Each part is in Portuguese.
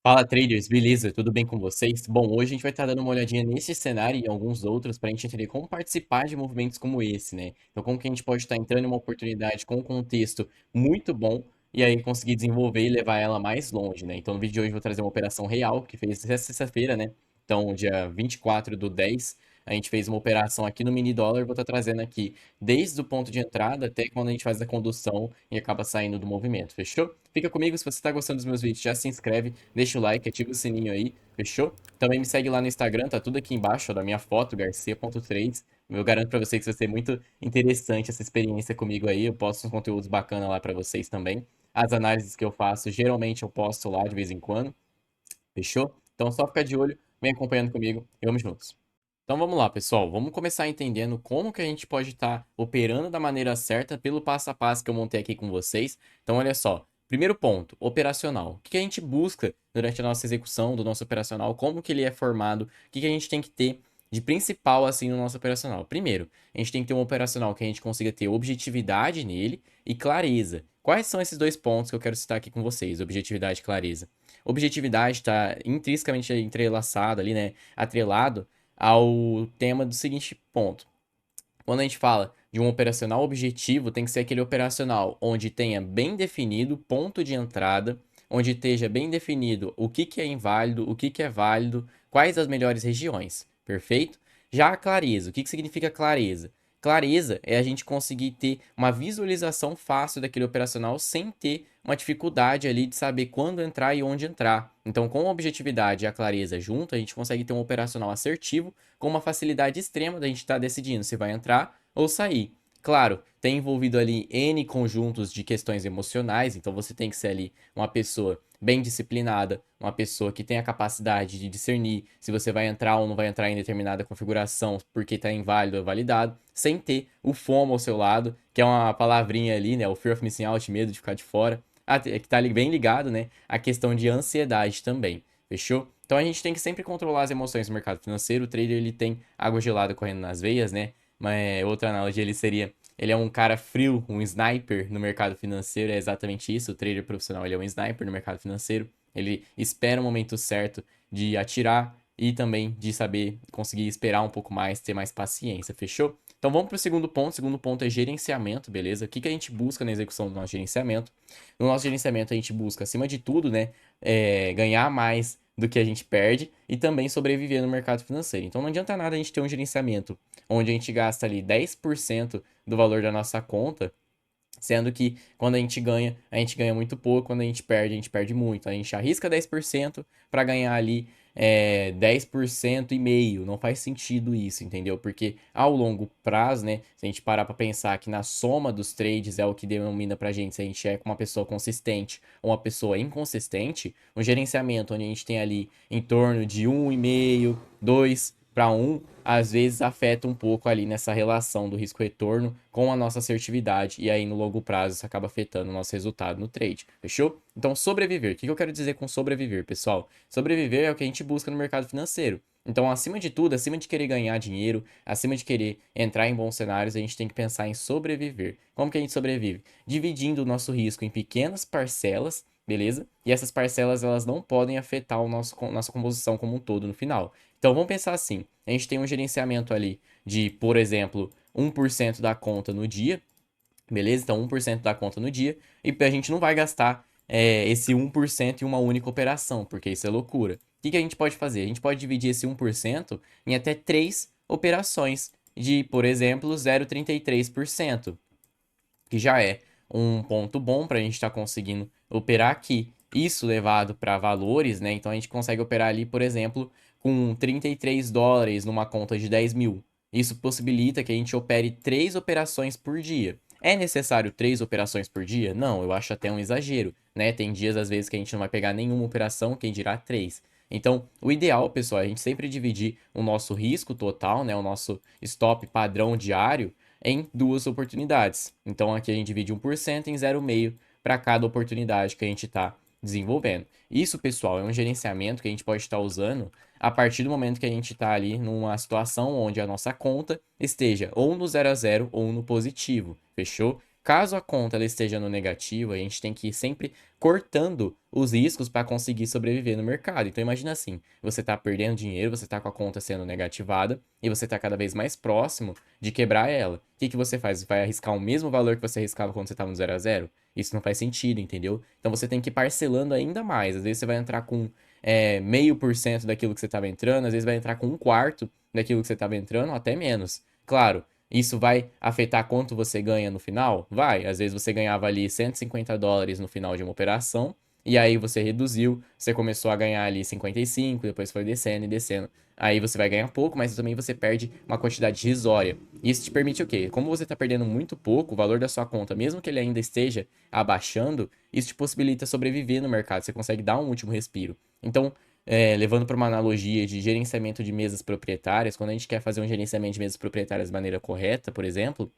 Fala traders, beleza? Tudo bem com vocês? Bom, hoje a gente vai estar dando uma olhadinha nesse cenário e em alguns outros para a gente entender como participar de movimentos como esse, né? Então, como que a gente pode estar entrando em uma oportunidade com um contexto muito bom e aí conseguir desenvolver e levar ela mais longe, né? Então, no vídeo de hoje eu vou trazer uma operação real que fez essa sexta-feira, né? Então, dia 24/10, a gente fez uma operação aqui no mini dólar, vou estar trazendo aqui desde o ponto de entrada até quando a gente faz a condução e acaba saindo do movimento, fechou? Fica comigo, se você está gostando dos meus vídeos, já se inscreve, deixa o like, ativa o sininho aí, fechou? Também me segue lá no Instagram, tá tudo aqui embaixo, ó, da minha foto, garcia.trades. Eu garanto pra vocês que vai ser muito interessante essa experiência comigo aí, eu posto uns conteúdos bacanas lá pra vocês também. As análises que eu faço, geralmente eu posto lá de vez em quando, fechou? Então só fica de olho, vem acompanhando comigo e vamos juntos. Então vamos lá, pessoal. Vamos começar entendendo como que a gente pode estar operando da maneira certa pelo passo a passo que eu montei aqui com vocês. Então, olha só. Primeiro ponto, operacional. O que a gente busca durante a nossa execução do nosso operacional? Como que ele é formado? O que a gente tem que ter de principal assim no nosso operacional? Primeiro, a gente tem que ter um operacional que a gente consiga ter objetividade nele e clareza. Quais são esses dois pontos que eu quero citar aqui com vocês? Objetividade e clareza. Objetividade está intrinsecamente entrelaçado ali, né? Atrelado ao tema do seguinte ponto. Quando a gente fala de um operacional objetivo, tem que ser aquele operacional onde tenha bem definido ponto de entrada, onde esteja bem definido o que é inválido, o que é válido, quais as melhores regiões, perfeito? Já a clareza, o que significa clareza? Clareza é a gente conseguir ter uma visualização fácil daquele operacional sem ter uma dificuldade ali de saber quando entrar e onde entrar. Então, com a objetividade e a clareza junto, a gente consegue ter um operacional assertivo com uma facilidade extrema da gente estar decidindo se vai entrar ou sair. Claro, tem envolvido ali N conjuntos de questões emocionais, então você tem que ser ali uma pessoa bem disciplinada, uma pessoa que tem a capacidade de discernir se você vai entrar ou não vai entrar em determinada configuração porque está inválido ou validado, sem ter o FOMO ao seu lado, que é uma palavrinha ali, né, o Fear of Missing Out, medo de ficar de fora, que está bem ligado, né, à questão de ansiedade também, fechou? Então a gente tem que sempre controlar as emoções no mercado financeiro. O trader ele tem água gelada correndo nas veias, né? Mas outra analogia ele seria, ele é um cara frio, um sniper no mercado financeiro, é exatamente isso. O trader profissional ele é um sniper no mercado financeiro. Ele espera o momento certo de atirar e também de saber conseguir esperar um pouco mais, ter mais paciência, fechou? Então vamos para o segundo ponto. O segundo ponto é gerenciamento, beleza? O que a gente busca na execução do nosso gerenciamento? No nosso gerenciamento a gente busca, acima de tudo, né, ganhar mais do que a gente perde e também sobreviver no mercado financeiro. Então não adianta nada a gente ter um gerenciamento onde a gente gasta ali 10% do valor da nossa conta, sendo que quando a gente ganha muito pouco, quando a gente perde muito. A gente arrisca 10% para ganhar ali 10% e meio. Não faz sentido isso, entendeu? Porque ao longo prazo, né, se a gente parar para pensar que na soma dos trades é o que denomina pra gente se a gente é uma pessoa consistente ou uma pessoa inconsistente, um gerenciamento onde a gente tem ali em torno de 1,5, 2 para 1, às vezes afeta um pouco ali nessa relação do risco-retorno com a nossa assertividade, e aí no longo prazo isso acaba afetando o nosso resultado no trade, fechou? Então, sobreviver. O que eu quero dizer com sobreviver, pessoal? Sobreviver é o que a gente busca no mercado financeiro. Então, acima de tudo, acima de querer ganhar dinheiro, acima de querer entrar em bons cenários, a gente tem que pensar em sobreviver. Como que a gente sobrevive? Dividindo o nosso risco em pequenas parcelas, beleza? E essas parcelas elas não podem afetar nossa composição como um todo no final. Então vamos pensar assim: a gente tem um gerenciamento ali de, por exemplo, 1% da conta no dia, beleza? Então 1% da conta no dia, e a gente não vai gastar esse 1% em uma única operação, porque isso é loucura. O que a gente pode fazer? A gente pode dividir esse 1% em até 3 operações de, por exemplo, 0,33%, que já é um ponto bom para a gente estar conseguindo operar aqui. Isso levado para valores, né? Então a gente consegue operar ali, por exemplo, com 33 dólares numa conta de 10 mil. Isso possibilita que a gente opere 3 operações por dia. É necessário 3 operações por dia? Não, eu acho até um exagero, né? Tem dias, às vezes, que a gente não vai pegar nenhuma operação, quem dirá 3. Então, o ideal, pessoal, é a gente sempre dividir o nosso risco total, né? O nosso stop padrão diário em 2 oportunidades. Então aqui a gente divide 1% em 0,5 para cada oportunidade que a gente está desenvolvendo. Isso, pessoal, é um gerenciamento que a gente pode estar usando a partir do momento que a gente está ali numa situação onde a nossa conta esteja ou no 0 a 0 ou no positivo, fechou? Caso a conta ela esteja no negativo, a gente tem que ir sempre cortando os riscos para conseguir sobreviver no mercado. Então imagina assim, você está perdendo dinheiro, você está com a conta sendo negativada e você está cada vez mais próximo de quebrar ela. O que que você faz? Você vai arriscar o mesmo valor que você arriscava quando você estava no 0 a 0? Isso não faz sentido, entendeu? Então você tem que ir parcelando ainda mais. Às vezes você vai entrar com 0,5% daquilo que você estava entrando, às vezes vai entrar com um quarto daquilo que você estava entrando, ou até menos. Claro, isso vai afetar quanto você ganha no final? Vai. Às vezes você ganhava ali US$ 150 no final de uma operação, e aí você reduziu, você começou a ganhar ali 55, depois foi descendo e descendo. Aí você vai ganhar pouco, mas também você perde uma quantidade irrisória. Isso te permite o quê? Como você está perdendo muito pouco, o valor da sua conta, mesmo que ele ainda esteja abaixando, isso te possibilita sobreviver no mercado. Você consegue dar um último respiro. Então, levando para uma analogia de gerenciamento de mesas proprietárias, quando a gente quer fazer um gerenciamento de mesas proprietárias de maneira correta, por exemplo,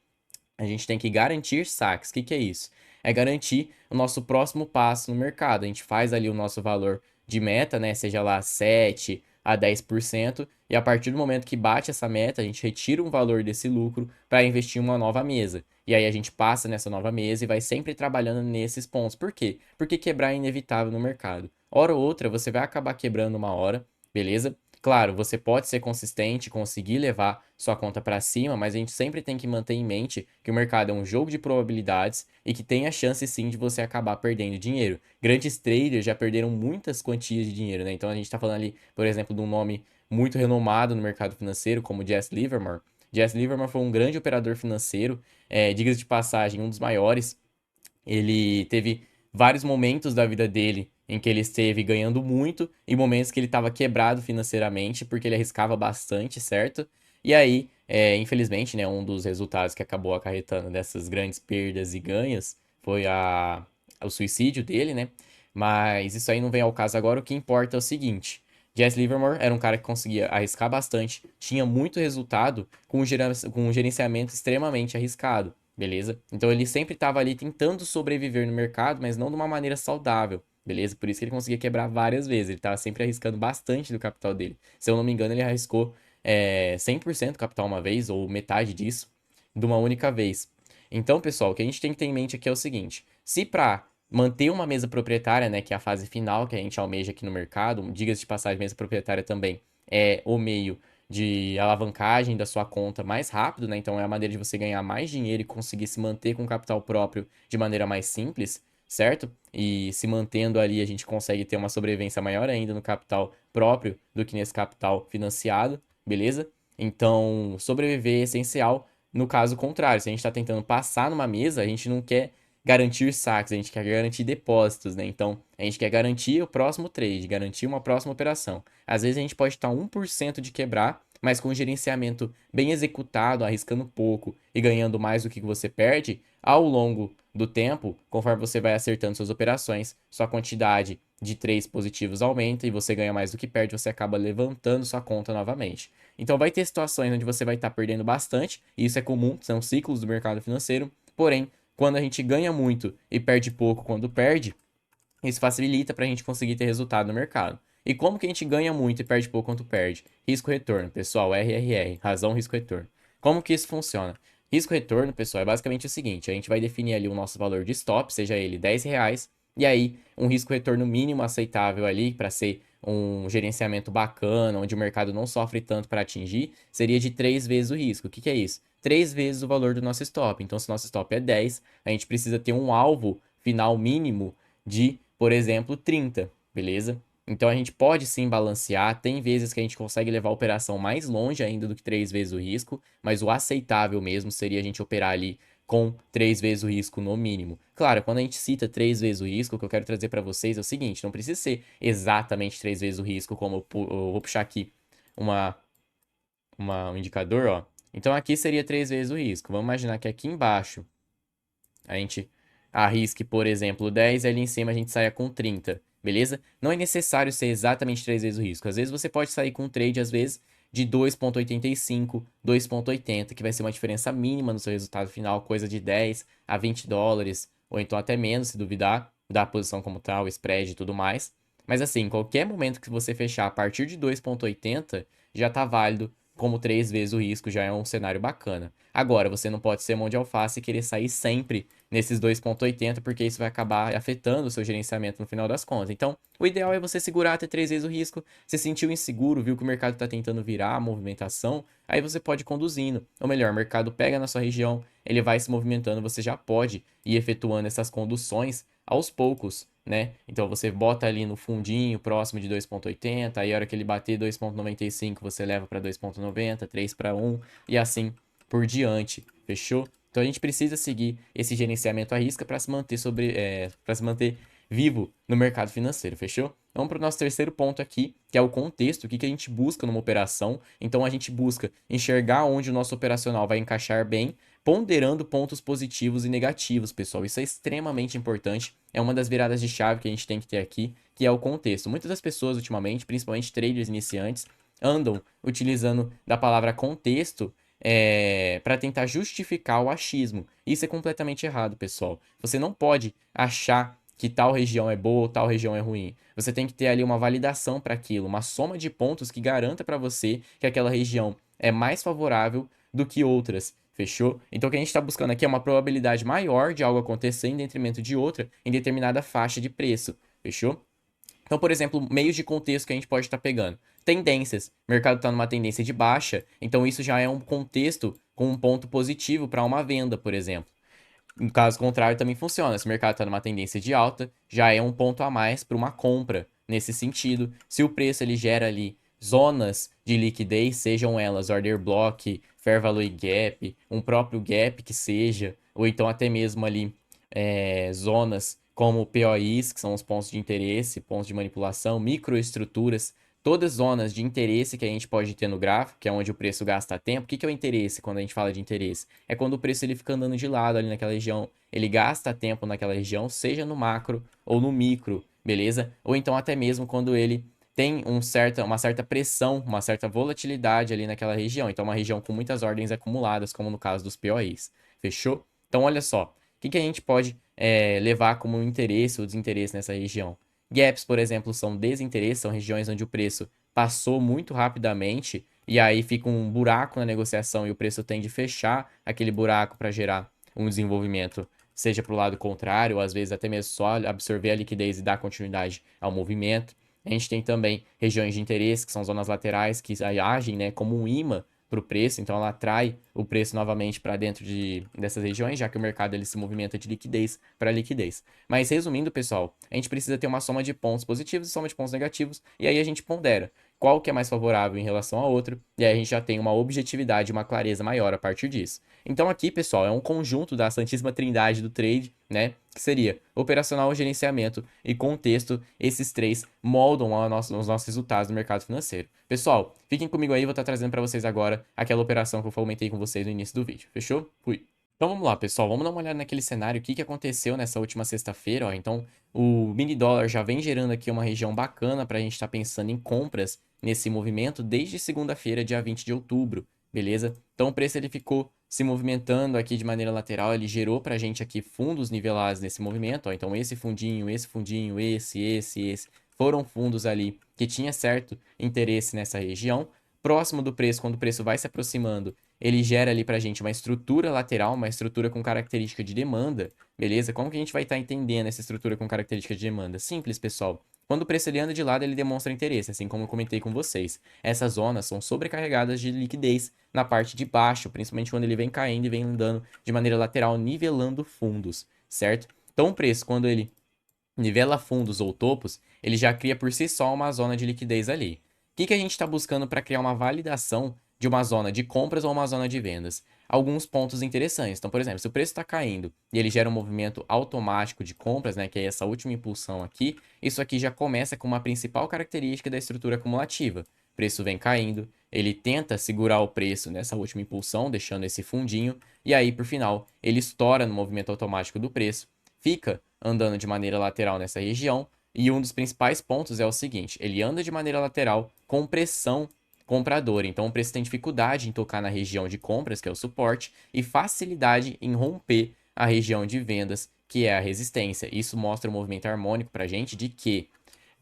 a gente tem que garantir saques. O que que é isso? É garantir o nosso próximo passo no mercado. A gente faz ali o nosso valor de meta, né? Seja lá 7 a 10%, e a partir do momento que bate essa meta, a gente retira um valor desse lucro para investir em uma nova mesa. E aí a gente passa nessa nova mesa e vai sempre trabalhando nesses pontos. Por quê? Porque quebrar é inevitável no mercado. Hora ou outra, você vai acabar quebrando uma hora, beleza? Claro, você pode ser consistente, conseguir levar sua conta para cima, mas a gente sempre tem que manter em mente que o mercado é um jogo de probabilidades e que tem a chance sim de você acabar perdendo dinheiro. Grandes traders já perderam muitas quantias de dinheiro, né? Então a gente está falando ali, por exemplo, de um nome muito renomado no mercado financeiro, como Jesse Livermore. Jesse Livermore foi um grande operador financeiro, diga-se de passagem, um dos maiores. Ele teve vários momentos da vida dele em que ele esteve ganhando muito e momentos que ele estava quebrado financeiramente porque ele arriscava bastante, certo? E aí, infelizmente, né, um dos resultados que acabou acarretando dessas grandes perdas e ganhos foi o suicídio dele, né? Mas isso aí não vem ao caso agora. O que importa é o seguinte: Jesse Livermore era um cara que conseguia arriscar bastante, tinha muito resultado com um gerenciamento extremamente arriscado. Beleza? Então ele sempre estava ali tentando sobreviver no mercado, mas não de uma maneira saudável. Beleza? Por isso que ele conseguia quebrar várias vezes. Ele estava sempre arriscando bastante do capital dele. Se eu não me engano, ele arriscou 100% do capital uma vez, ou metade disso, de uma única vez. Então, pessoal, o que a gente tem que ter em mente aqui é o seguinte: se para manter uma mesa proprietária, né, que é a fase final que a gente almeja aqui no mercado, diga-se de passagem, mesa proprietária também é o meio de alavancagem da sua conta mais rápido, né? Então é a maneira de você ganhar mais dinheiro e conseguir se manter com capital próprio de maneira mais simples, certo? E se mantendo ali, a gente consegue ter uma sobrevivência maior ainda no capital próprio do que nesse capital financiado, beleza? Então, sobreviver é essencial. No caso contrário, se a gente está tentando passar numa mesa, a gente não quer garantir saques, a gente quer garantir depósitos, né? Então, a gente quer garantir o próximo trade, garantir uma próxima operação. Às vezes a gente pode estar 1% de quebrar, mas com um gerenciamento bem executado, arriscando pouco e ganhando mais do que você perde, ao longo do tempo, conforme você vai acertando suas operações, sua quantidade de trades positivos aumenta e você ganha mais do que perde, você acaba levantando sua conta novamente. Então vai ter situações onde você vai estar perdendo bastante, e isso é comum, são ciclos do mercado financeiro, porém, quando a gente ganha muito e perde pouco quando perde, isso facilita para a gente conseguir ter resultado no mercado. E como que a gente ganha muito e perde pouco quanto perde? Risco-retorno, pessoal, RRR, razão risco-retorno. Como que isso funciona? Risco-retorno, pessoal, é basicamente o seguinte: a gente vai definir ali o nosso valor de stop, seja ele R$ 10, e aí um risco-retorno mínimo aceitável ali para ser um gerenciamento bacana, onde o mercado não sofre tanto para atingir, seria de 3 vezes o risco. O que que é isso? 3 vezes o valor do nosso stop. Então, se o nosso stop é 10, a gente precisa ter um alvo final mínimo de, por exemplo, 30, beleza? Então a gente pode sim balancear, tem vezes que a gente consegue levar a operação mais longe ainda do que 3 vezes o risco, mas o aceitável mesmo seria a gente operar ali com 3 vezes o risco no mínimo. Claro, quando a gente cita 3 vezes o risco, o que eu quero trazer para vocês é o seguinte: não precisa ser exatamente 3 vezes o risco, como eu vou puxar aqui uma, um indicador, ó. Então aqui seria 3 vezes o risco. Vamos imaginar que aqui embaixo a gente arrisque, por exemplo, 10 e ali em cima a gente saia com 30, beleza? Não é necessário ser exatamente 3 vezes o risco. Às vezes você pode sair com um trade, às vezes, de 2,85, 2,80, que vai ser uma diferença mínima no seu resultado final, coisa de 10 a US$ 20, ou então até menos, se duvidar, da posição como tal, spread e tudo mais. Mas assim, em qualquer momento que você fechar a partir de 2,80, já tá válido como 3 vezes o risco já é um cenário bacana. Agora, você não pode ser mão de alface e querer sair sempre nesses 2,80, porque isso vai acabar afetando o seu gerenciamento no final das contas. Então, o ideal é você segurar até 3 vezes o risco. Você sentiu inseguro, viu que o mercado está tentando virar a movimentação, aí você pode ir conduzindo. Ou melhor, o mercado pega na sua região, ele vai se movimentando, você já pode ir efetuando essas conduções aos poucos, né? Então você bota ali no fundinho, próximo de 2,80, aí a hora que ele bater 2,95, você leva para 2,90, 3 para 1 e assim por diante, fechou? Então a gente precisa seguir esse gerenciamento à risca para se manter para se manter vivo no mercado financeiro, fechou? Vamos para o nosso terceiro ponto aqui, que é o contexto, o que que a gente busca numa operação. Então a gente busca enxergar onde o nosso operacional vai encaixar bem, ponderando pontos positivos e negativos, pessoal. Isso é extremamente importante. É uma das viradas de chave que a gente tem que ter aqui, que é o contexto. Muitas das pessoas ultimamente, principalmente traders iniciantes, andam utilizando da palavra contexto para tentar justificar o achismo. Isso é completamente errado, pessoal. Você não pode achar que tal região é boa ou tal região é ruim. Você tem que ter ali uma validação para aquilo, uma soma de pontos que garanta para você que aquela região é mais favorável do que outras. Fechou? Então o que a gente está buscando aqui é uma probabilidade maior de algo acontecer em detrimento de outra em determinada faixa de preço. Fechou? Então, por exemplo, meios de contexto que a gente pode estar pegando. Tendências. O mercado está numa tendência de baixa, então isso já é um contexto com um ponto positivo para uma venda, por exemplo. No caso contrário, também funciona. Se o mercado está numa tendência de alta, já é um ponto a mais para uma compra nesse sentido. Se o preço ele gera ali zonas de liquidez, sejam elas order block, fair value gap, um próprio gap que seja, ou então até mesmo ali zonas como POIs, que são os pontos de interesse, pontos de manipulação, microestruturas, todas zonas de interesse que a gente pode ter no gráfico, que é onde o preço gasta tempo. O que é o interesse quando a gente fala de interesse? É quando o preço ele fica andando de lado ali naquela região, ele gasta tempo naquela região, seja no macro ou no micro, beleza? Ou então até mesmo quando ele tem uma certa pressão, uma certa volatilidade ali naquela região. Então, uma região com muitas ordens acumuladas, como no caso dos POIs. Fechou? Então, olha só. O que a gente pode levar como interesse ou desinteresse nessa região? Gaps, por exemplo, são desinteresse, são regiões onde o preço passou muito rapidamente e aí fica um buraco na negociação e o preço tende a fechar aquele buraco para gerar um desenvolvimento, seja para o lado contrário, ou às vezes até mesmo só absorver a liquidez e dar continuidade ao movimento. A gente tem também regiões de interesse, que são zonas laterais, que agem, né, como um imã para o preço, então ela atrai o preço novamente para dentro dessas regiões, já que o mercado ele se movimenta de liquidez para liquidez. Mas resumindo, pessoal, a gente precisa ter uma soma de pontos positivos e soma de pontos negativos, e aí a gente pondera qual que é mais favorável em relação ao outro, e aí a gente já tem uma objetividade, uma clareza maior a partir disso. Então aqui, pessoal, é um conjunto da Santíssima Trindade do trade, né? Que seria operacional, gerenciamento e contexto. Esses três moldam os nossos resultados no mercado financeiro. Pessoal, fiquem comigo aí, vou estar trazendo para vocês agora aquela operação que eu comentei com vocês no início do vídeo. Fechou? Fui! Então vamos lá, pessoal, vamos dar uma olhada naquele cenário, o que que aconteceu nessa última sexta-feira, ó. Então, o mini dólar já vem gerando aqui uma região bacana para a gente estar pensando em compras nesse movimento desde segunda-feira, dia 20 de outubro, beleza? Então o preço ele ficou se movimentando aqui de maneira lateral, ele gerou para a gente aqui fundos nivelados nesse movimento, ó. Então esse fundinho, esse, foram fundos ali que tinha certo interesse nessa região. Próximo do preço, quando o preço vai se aproximando, ele gera ali pra gente uma estrutura lateral, uma estrutura com característica de demanda, beleza? Como que a gente vai estar entendendo essa estrutura com característica de demanda? Simples, pessoal. Quando o preço ele anda de lado, ele demonstra interesse, assim como eu comentei com vocês. Essas zonas são sobrecarregadas de liquidez na parte de baixo, principalmente quando ele vem caindo e vem andando de maneira lateral, nivelando fundos, certo? Então o preço, quando ele nivela fundos ou topos, ele já cria por si só uma zona de liquidez ali. O que a gente está buscando para criar uma validação de uma zona de compras ou uma zona de vendas? Alguns pontos interessantes. Então, por exemplo, se o preço está caindo e ele gera um movimento automático de compras, né, que é essa última impulsão aqui, isso aqui já começa com uma principal característica da estrutura acumulativa. O preço vem caindo, ele tenta segurar o preço nessa última impulsão, deixando esse fundinho, e aí, por final, ele estoura no movimento automático do preço, fica andando de maneira lateral nessa região. E um dos principais pontos é o seguinte: ele anda de maneira lateral com pressão compradora. Então o preço tem dificuldade em tocar na região de compras, que é o suporte, e facilidade em romper a região de vendas, que é a resistência. Isso mostra um movimento harmônico para a gente de que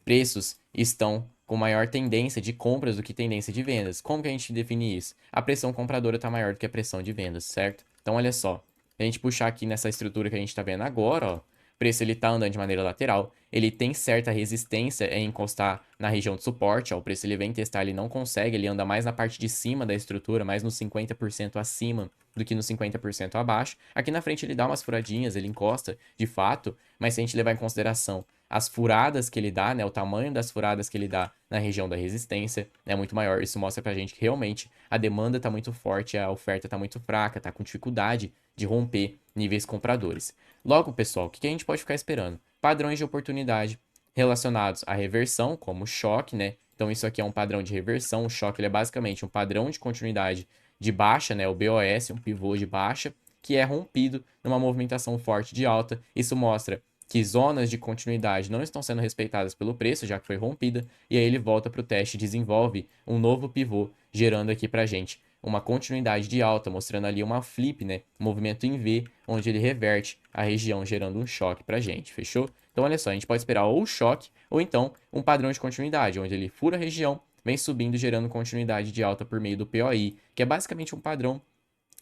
preços estão com maior tendência de compras do que tendência de vendas. Como que a gente define isso? A pressão compradora está maior do que a pressão de vendas, certo? Então, olha só. Se a gente puxar aqui nessa estrutura que a gente está vendo agora, ó, o preço ele está andando de maneira lateral, ele tem certa resistência em encostar na região de suporte, ó, o preço ele vem testar, ele não consegue, ele anda mais na parte de cima da estrutura, mais nos 50% acima do que nos 50% abaixo. Aqui na frente ele dá umas furadinhas, ele encosta de fato, mas se a gente levar em consideração as furadas que ele dá, né, o tamanho das furadas que ele dá na região da resistência é muito maior. Isso mostra pra gente que realmente a demanda está muito forte, a oferta está muito fraca, está com dificuldade de romper níveis compradores. Logo, pessoal, o que a gente pode ficar esperando? Padrões de oportunidade relacionados à reversão, como choque, né? Então, isso aqui é um padrão de reversão. O choque ele é basicamente um padrão de continuidade de baixa, né? O BOS, um pivô de baixa, que é rompido numa movimentação forte de alta. Isso mostra que zonas de continuidade não estão sendo respeitadas pelo preço, já que foi rompida, e aí ele volta para o teste e desenvolve um novo pivô, gerando aqui para a gente uma continuidade de alta, mostrando ali uma flip, né? Um movimento em V, onde ele reverte a região, gerando um choque para a gente, fechou? Então, olha só, a gente pode esperar ou choque, ou então um padrão de continuidade, onde ele fura a região, vem subindo, gerando continuidade de alta por meio do POI, que é basicamente um padrão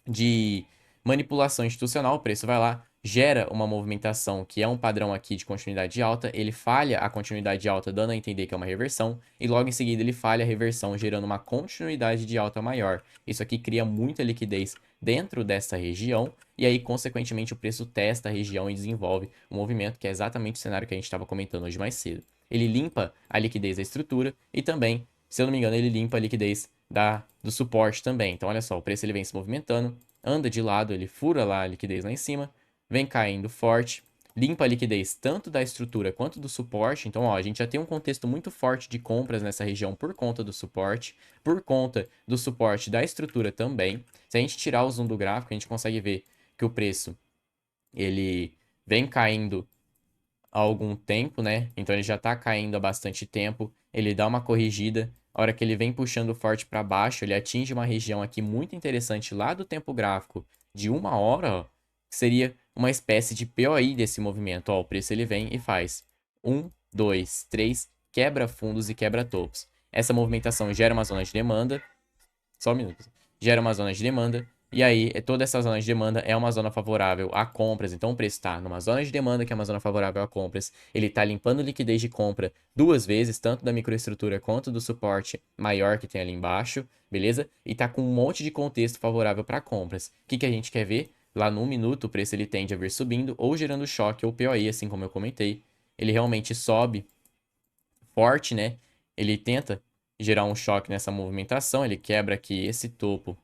de manipulação institucional. O preço vai lá, gera uma movimentação que é um padrão aqui de continuidade de alta, ele falha a continuidade de alta, dando a entender que é uma reversão, e logo em seguida ele falha a reversão, gerando uma continuidade de alta maior. Isso aqui cria muita liquidez dentro dessa região, e aí, consequentemente, o preço testa a região e desenvolve um movimento que é exatamente o cenário que a gente estava comentando hoje mais cedo. Ele limpa a liquidez da estrutura e também, se eu não me engano, ele limpa a liquidez do suporte também. Então, olha só, o preço ele vem se movimentando, anda de lado, ele fura lá a liquidez lá em cima, vem caindo forte, limpa a liquidez tanto da estrutura quanto do suporte. Então, ó, a gente já tem um contexto muito forte de compras nessa região por conta do suporte, por conta do suporte da estrutura também. Se a gente tirar o zoom do gráfico, a gente consegue ver que o preço ele vem caindo há algum tempo, né? Então ele já está caindo há bastante tempo. Ele dá uma corrigida. A hora que ele vem puxando forte para baixo, ele atinge uma região aqui muito interessante lá do tempo gráfico de 1 hora, ó, que seria uma espécie de POI desse movimento. Ó, o preço ele vem e faz 1, 2, 3, quebra fundos e quebra topos. Essa movimentação gera uma zona de demanda. Só um minuto. Gera uma zona de demanda. E aí, toda essa zona de demanda é uma zona favorável a compras. Então, o preço está numa zona de demanda, que é uma zona favorável a compras. Ele está limpando liquidez de compra duas vezes, tanto da microestrutura quanto do suporte maior que tem ali embaixo, beleza? E está com um monte de contexto favorável para compras. O que a gente quer ver? Lá no 1 minuto, o preço ele tende a vir subindo ou gerando choque ou POI, assim como eu comentei. Ele realmente sobe forte, né? Ele tenta gerar um choque nessa movimentação, ele quebra aqui esse topo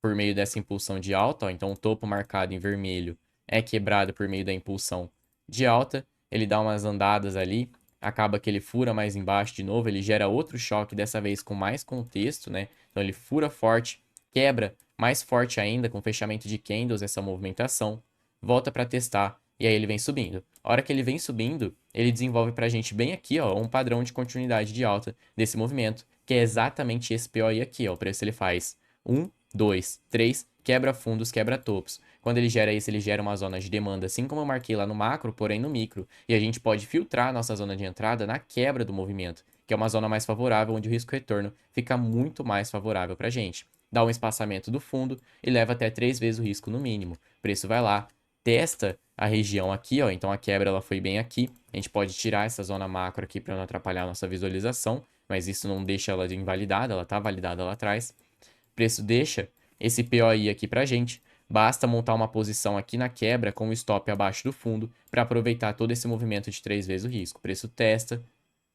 por meio dessa impulsão de alta, ó. Então o topo marcado em vermelho é quebrado por meio da impulsão de alta, ele dá umas andadas ali, acaba que ele fura mais embaixo de novo, ele gera outro choque, dessa vez com mais contexto, né? Então ele fura forte, quebra mais forte ainda com fechamento de candles essa movimentação, volta para testar e aí ele vem subindo. A hora que ele vem subindo, ele desenvolve pra gente bem aqui, ó, um padrão de continuidade de alta desse movimento, que é exatamente esse POI aqui, ó. O preço ele faz 1, 2, 3, quebra fundos, quebra topos. Quando ele gera isso, ele gera uma zona de demanda, assim como eu marquei lá no macro, porém no micro. E a gente pode filtrar a nossa zona de entrada na quebra do movimento, que é uma zona mais favorável, onde o risco-retorno fica muito mais favorável pra gente. Dá um espaçamento do fundo e leva até 3 vezes o risco no mínimo. O preço vai lá, testa a região aqui, ó. Então a quebra ela foi bem aqui. A gente pode tirar essa zona macro aqui para não atrapalhar a nossa visualização, mas isso não deixa ela invalidada, ela está validada lá atrás. O preço deixa esse POI aqui pra gente. Basta montar uma posição aqui na quebra com o stop abaixo do fundo para aproveitar todo esse movimento de 3 vezes o risco. O preço testa,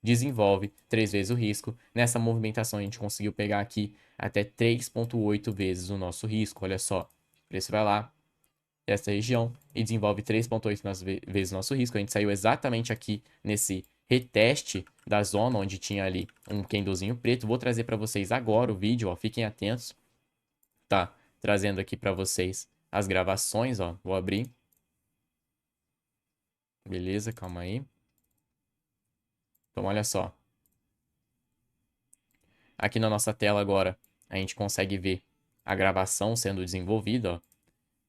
desenvolve 3 vezes o risco. Nessa movimentação a gente conseguiu pegar aqui até 3,8 vezes o nosso risco. Olha só, o preço vai lá, dessa região e desenvolve 3,8 vezes o nosso risco. A gente saiu exatamente aqui nesse reteste da zona onde tinha ali um candlezinho preto. Vou trazer para vocês agora o vídeo, ó, fiquem atentos. Tá trazendo aqui para vocês as gravações, ó. Vou abrir. Beleza, calma aí. Então, olha só. Aqui na nossa tela agora, a gente consegue ver a gravação sendo desenvolvida, ó. O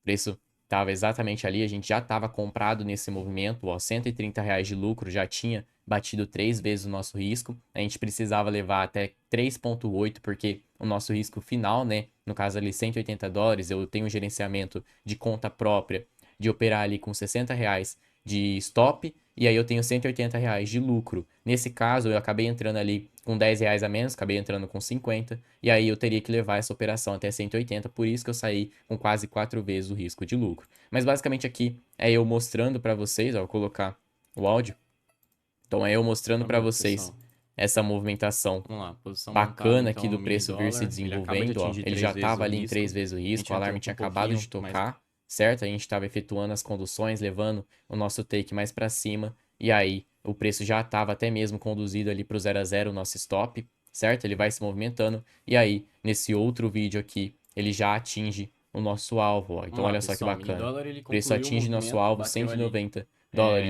preço estava exatamente ali, a gente já estava comprado nesse movimento, ó, R$ 130 de lucro, já tinha batido 3 vezes o nosso risco. A gente precisava levar até 3,8, porque o nosso risco final, né? No caso ali, US$ 180, eu tenho um gerenciamento de conta própria de operar ali com R$ 60 de stop, e aí eu tenho R$ 180 de lucro. Nesse caso, eu acabei entrando ali com R$ 10 a menos, acabei entrando com 50, e aí eu teria que levar essa operação até 180, por isso que eu saí com quase 4 vezes o risco de lucro. Mas basicamente aqui é eu mostrando para vocês, ó, vou colocar o áudio. Então é eu mostrando para Vamos lá, vocês pessoal. essa movimentação Vamos lá, posição montada bacana aqui então do no mini preço vir se dólar. Ele acaba de desenvolvendo, ó. atingir Ele já 3 vezes estava o ali em risco. 3 vezes o A risco, gente o entrou alarme com tinha um acabado de pouquinho mais. tocar, certo? A gente estava efetuando as conduções, levando o nosso take mais para cima, e aí o preço já estava até mesmo conduzido ali para o 0 a 0, o nosso stop, certo? Ele vai se movimentando, e aí nesse outro vídeo aqui, ele já atinge o nosso alvo, ó. Então Vamos lá, olha só que pessoal. Mini bacana. dólar ele O preço concluiu o atinge nosso movimento, alvo, bateu ali US$ 190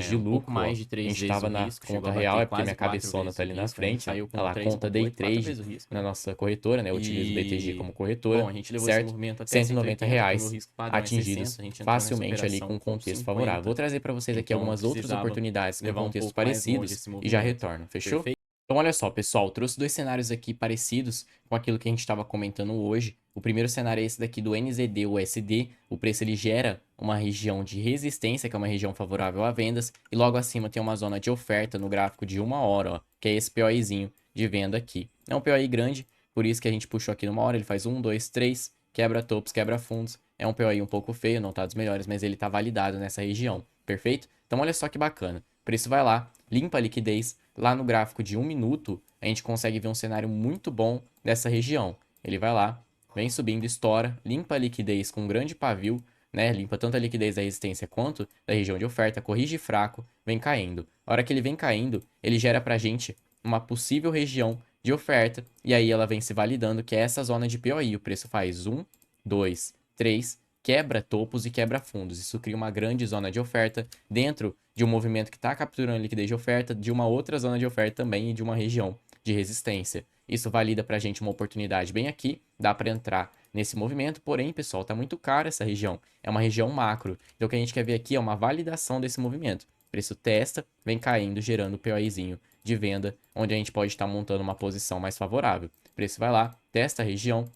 de um pouco lucro, ó. mais de A 3 gente vezes o estava na risco, chegou conta a real, bater é porque quase minha 4 cabeçona vezes tá o ali na risco. A gente frente, ó. saiu Olha com lá, conta Day 3,8, 4 Trade vezes o risco, na né? nossa corretora, né? Eu utilizo o BTG E como bom, corretora, a gente levou esse certo? movimento até R$ 190 180, que o meu risco padrão é 60. atingidos A gente entrou nessa facilmente ali operação com um com contexto favorável. Vou 50, trazer para vocês aqui então algumas outras precisava oportunidades com levar um contextos pouco mais longe parecidos esse e já movimento. retorno, fechou? Perfeito? Então, olha só, pessoal, trouxe dois cenários aqui parecidos com aquilo que a gente estava comentando hoje. O primeiro cenário é esse daqui do NZD-USD. O preço ele gera uma região de resistência, que é uma região favorável a vendas, e logo acima tem uma zona de oferta no gráfico de 1 hora, ó, que é esse POIzinho de venda aqui. É um POI grande, por isso que a gente puxou aqui numa hora, ele faz 1, 2, 3, quebra topos, quebra fundos. É um POI um pouco feio, não tá dos melhores, mas ele tá validado nessa região, perfeito? Então olha só que bacana. O preço vai lá, limpa a liquidez, lá no gráfico de 1 minuto, a gente consegue ver um cenário muito bom dessa região. Ele vai lá, vem subindo, estoura, limpa a liquidez com um grande pavio, né? Limpa tanto a liquidez da resistência quanto da região de oferta, corrige fraco, vem caindo. A hora que ele vem caindo, ele gera pra gente uma possível região de oferta, e aí ela vem se validando, que é essa zona de POI. O preço faz 1, 2, 3, quebra topos e quebra fundos. Isso cria uma grande zona de oferta dentro de um movimento que está capturando liquidez de oferta, de uma outra zona de oferta também e de uma região de resistência. Isso valida para a gente uma oportunidade bem aqui, dá para entrar nesse movimento, porém, pessoal, está muito caro essa região. É uma região macro. Então, o que a gente quer ver aqui é uma validação desse movimento. O preço testa, vem caindo, gerando o POIzinho de venda, onde a gente pode estar montando uma posição mais favorável. O preço vai lá, testa a região,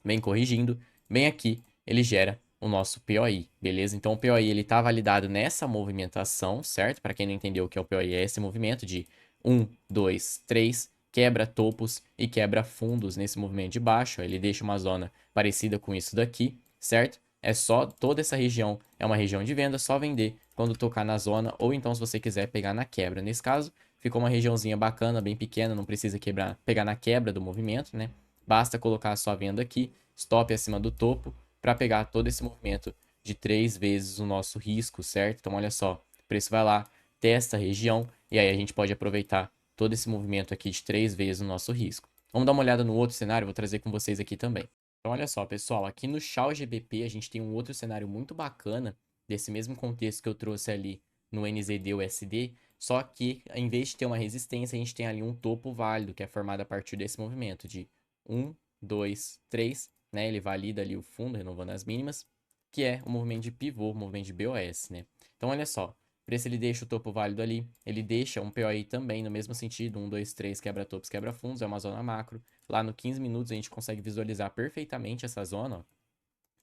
vem corrigindo, bem aqui ele gera o nosso POI, beleza? Então o POI ele está validado nessa movimentação, certo? Para quem não entendeu o que é o POI, é esse movimento de 1, 2, 3, quebra topos e quebra fundos nesse movimento de baixo. Ele deixa uma zona parecida com isso daqui, certo? É só toda essa região, é uma região de venda, só vender quando tocar na zona, ou então se você quiser pegar na quebra. Nesse caso, ficou uma regiãozinha bacana, bem pequena, não precisa pegar na quebra do movimento, né? Basta colocar a sua venda aqui, stop acima do topo, para pegar todo esse movimento de 3 vezes o nosso risco, certo? Então, olha só, o preço vai lá, testa a região, e aí a gente pode aproveitar todo esse movimento aqui de 3 vezes o nosso risco. Vamos dar uma olhada no outro cenário, vou trazer com vocês aqui também. Então, olha só, pessoal, aqui no Shao GBP a gente tem um outro cenário muito bacana, desse mesmo contexto que eu trouxe ali no NZD-USD, só que em vez de ter uma resistência, a gente tem ali um topo válido, que é formado a partir desse movimento de 1, 2, 3, né? Ele valida ali o fundo, renovando as mínimas, que é o movimento de pivô, o movimento de BOS, né? Então, olha só, o preço ele deixa o topo válido ali, ele deixa um POI também no mesmo sentido, 1, 2, 3, quebra topos, quebra fundos, é uma zona macro. Lá no 15 minutos a gente consegue visualizar perfeitamente essa zona, ó,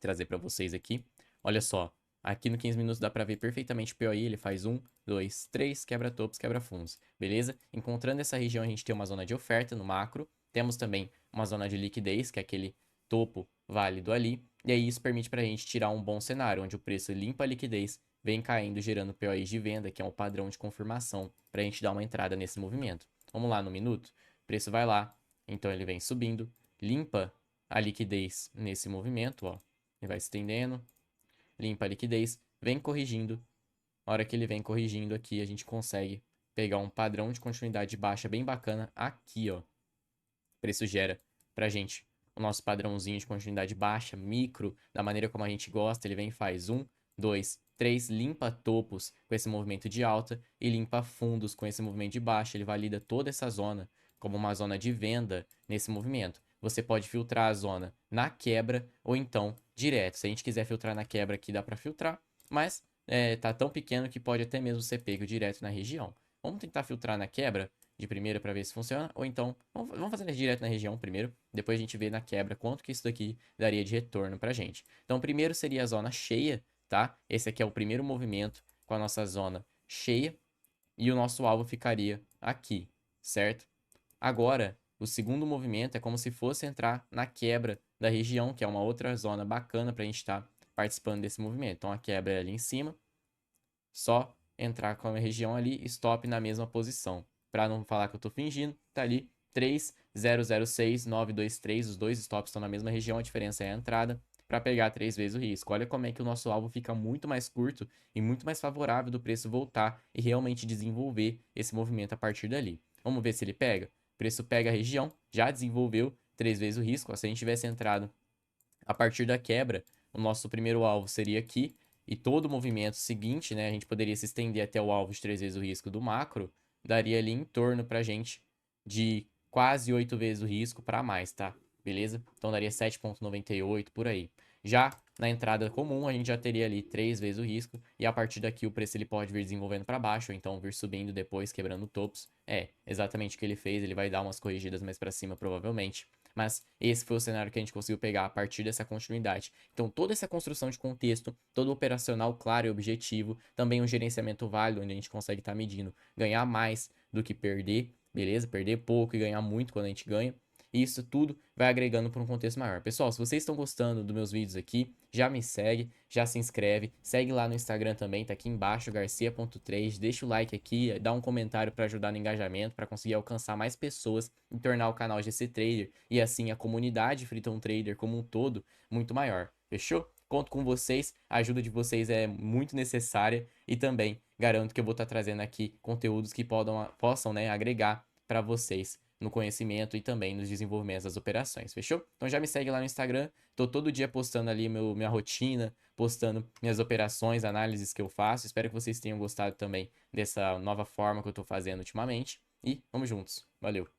trazer para vocês aqui. Olha só, aqui no 15 minutos dá para ver perfeitamente o POI, ele faz 1, 2, 3, quebra topos, quebra fundos, beleza? Encontrando essa região a gente tem uma zona de oferta no macro, temos também uma zona de liquidez, que é aquele topo válido ali, e aí isso permite para a gente tirar um bom cenário, onde o preço limpa a liquidez, vem caindo, gerando POI de venda, que é um padrão de confirmação, para a gente dar uma entrada nesse movimento. Vamos lá no minuto? O preço vai lá, então ele vem subindo, limpa a liquidez nesse movimento, ó, ele vai estendendo, limpa a liquidez, vem corrigindo. A hora que ele vem corrigindo aqui, a gente consegue pegar um padrão de continuidade baixa bem bacana aqui, ó. O preço gera pra gente o nosso padrãozinho de continuidade baixa, micro, da maneira como a gente gosta. Ele vem e faz 1, 2, 3, limpa topos com esse movimento de alta e limpa fundos com esse movimento de baixa. Ele valida toda essa zona como uma zona de venda nesse movimento. Você pode filtrar a zona na quebra ou então direto. Se a gente quiser filtrar na quebra aqui, dá para filtrar, mas tá tão pequeno que pode até mesmo ser pego direto na região. Vamos tentar filtrar na quebra de primeira para ver se funciona, ou então, vamos fazer direto na região primeiro, depois a gente vê na quebra quanto que isso daqui daria de retorno pra gente. Então, primeiro seria a zona cheia, tá? Esse aqui é o primeiro movimento com a nossa zona cheia, e o nosso alvo ficaria aqui, certo? Agora, o segundo movimento é como se fosse entrar na quebra da região, que é uma outra zona bacana para a gente estar participando desse movimento. Então, a quebra é ali em cima, só entrar com a região ali, stop na mesma posição. Para não falar que eu estou fingindo, tá ali 3.006.923, os dois stops estão na mesma região, a diferença é a entrada, para pegar 3 vezes o risco. Olha como é que o nosso alvo fica muito mais curto e muito mais favorável do preço voltar e realmente desenvolver esse movimento a partir dali. Vamos ver se ele pega? O preço pega a região, já desenvolveu 3 vezes o risco. Se a gente tivesse entrado a partir da quebra, o nosso primeiro alvo seria aqui, e todo o movimento seguinte, né, a gente poderia se estender até o alvo de 3 vezes o risco do macro, daria ali em torno pra gente de quase 8 vezes o risco para mais, tá? Beleza? Então daria 7,98 por aí. Já na entrada comum, a gente já teria ali 3 vezes o risco, e a partir daqui o preço ele pode vir desenvolvendo para baixo, ou então vir subindo depois, quebrando topos. É exatamente o que ele fez, ele vai dar umas corrigidas mais para cima provavelmente. Mas esse foi o cenário que a gente conseguiu pegar a partir dessa continuidade. Então, toda essa construção de contexto, todo o operacional claro e objetivo, também um gerenciamento válido, onde a gente consegue estar medindo ganhar mais do que perder, beleza? Perder pouco e ganhar muito quando a gente ganha. E isso tudo vai agregando para um contexto maior. Pessoal, se vocês estão gostando dos meus vídeos aqui, já me segue, já se inscreve, segue lá no Instagram também, tá aqui embaixo, garcia.trade, deixa o like aqui, dá um comentário para ajudar no engajamento, para conseguir alcançar mais pessoas e tornar o canal GC Trader e assim a comunidade Freedom Trader como um todo muito maior. Fechou? Conto com vocês, a ajuda de vocês é muito necessária e também garanto que eu vou estar trazendo aqui conteúdos que possam, né, agregar para vocês no conhecimento e também nos desenvolvimentos das operações, fechou? Então já me segue lá no Instagram, tô todo dia postando ali minha rotina, postando minhas operações, análises que eu faço. Espero que vocês tenham gostado também dessa nova forma que eu tô fazendo ultimamente e vamos juntos. Valeu!